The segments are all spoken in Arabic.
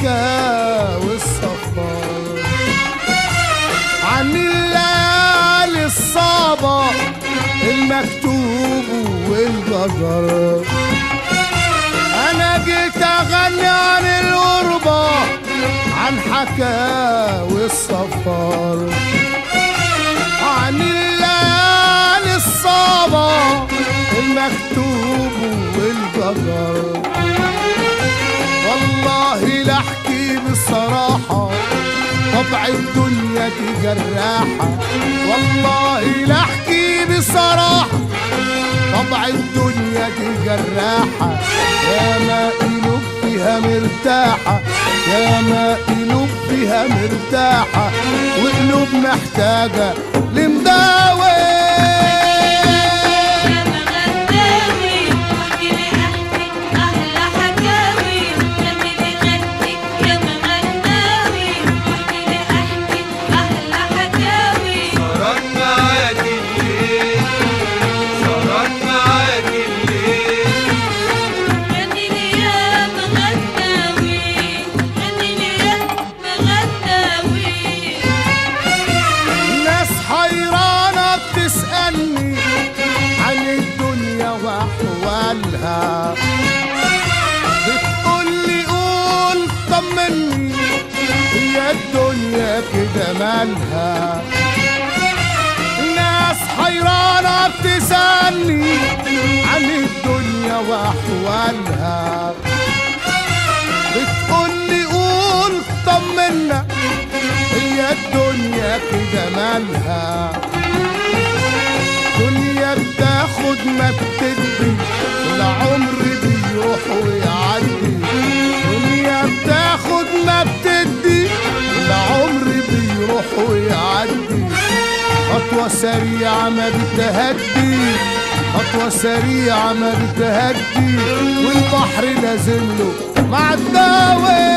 حكاوي السفر، عن الليالي الصعبة المكتوب والجزر. أنا جيت أغني عن الغربة، عن حكاوي السفر، عن الليالي الصعبة المكتوب والجزر. والله لا احكي بصراحة، طبع الدنيا دي جراحة. والله لا احكي بصراحة، طبع الدنيا دي جراحة. يا ما قلوب فيها مرتاحة، يا ما قلوب فيها مرتاحة، وقلوب محتاجة لمداوي. بتسألني عن الدنيا وأحوالها، بتقولي قول طمني، هي الدنيا كده مالها. ناس حيرانة بتسألني عن الدنيا وأحوالها، بتقولي قول طمنا، هي الدنيا كده مالها. دنيا بتاخد ما بتدي، والعمر بيروح ويعدي. دنيا بتاخد ما بتدي، والعمر بيروح ويعدي. خطوة سريعة ما بتهدي، خطوة سريعة ما بتهدي، والبحر لازم له مع الدواوي.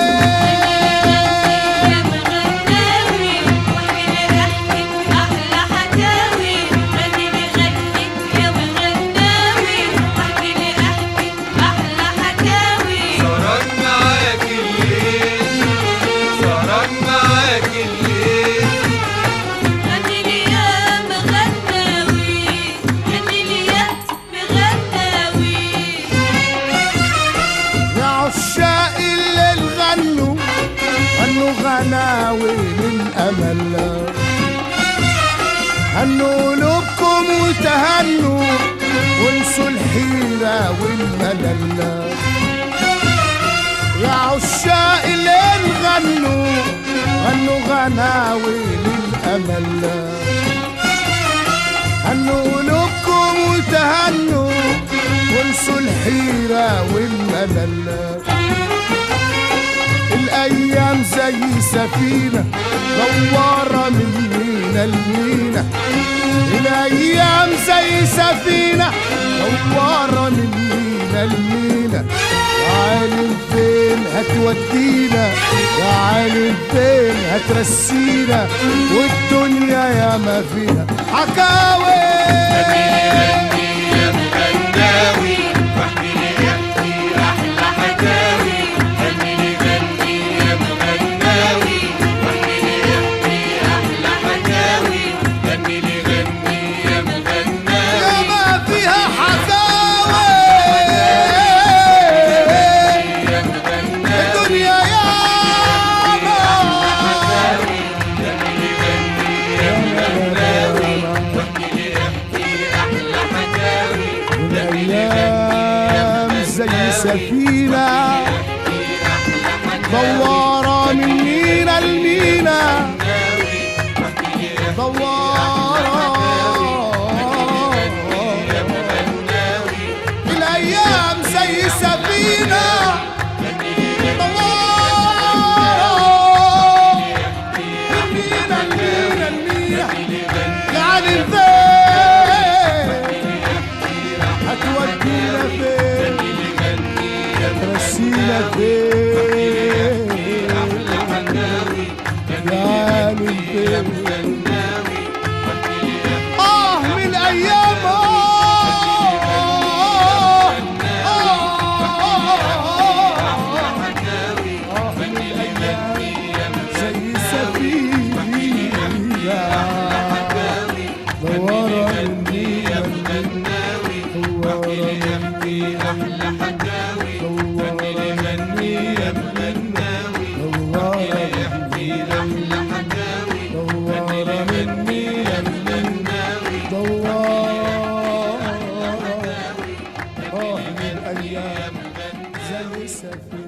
غناوي للأمل، هنوا قلوبكم وتهنوا، وانسوا الحيرة والملل. يا عشاق الليل غنوا، غنوا غناوي للأمل، هنوا قلوبكم وتهنوا، وانسوا الحيرة والملل. الأيام زي سفينة دوارة من مينا لمينا، الأيام زي سفينة دوارة من مينا لمينا. يا عالم فين هتودينا، يا عالم فين هترسينا، والدنيا يا ما فيها حكاوي. الأيام زي سفينة دوارة من مينا لمينا، دوارة. الأيام زي سفينة دوارة من مينا لمينا لمينا. يعني هتودينا فين، ترسينا فين، يعني فين. من أيام من احكي احلى حكاوي غني لي غني يا مغناوي احكي احلى حكاوي غني لي غني يا مغناوي دوار الايام زي السفينة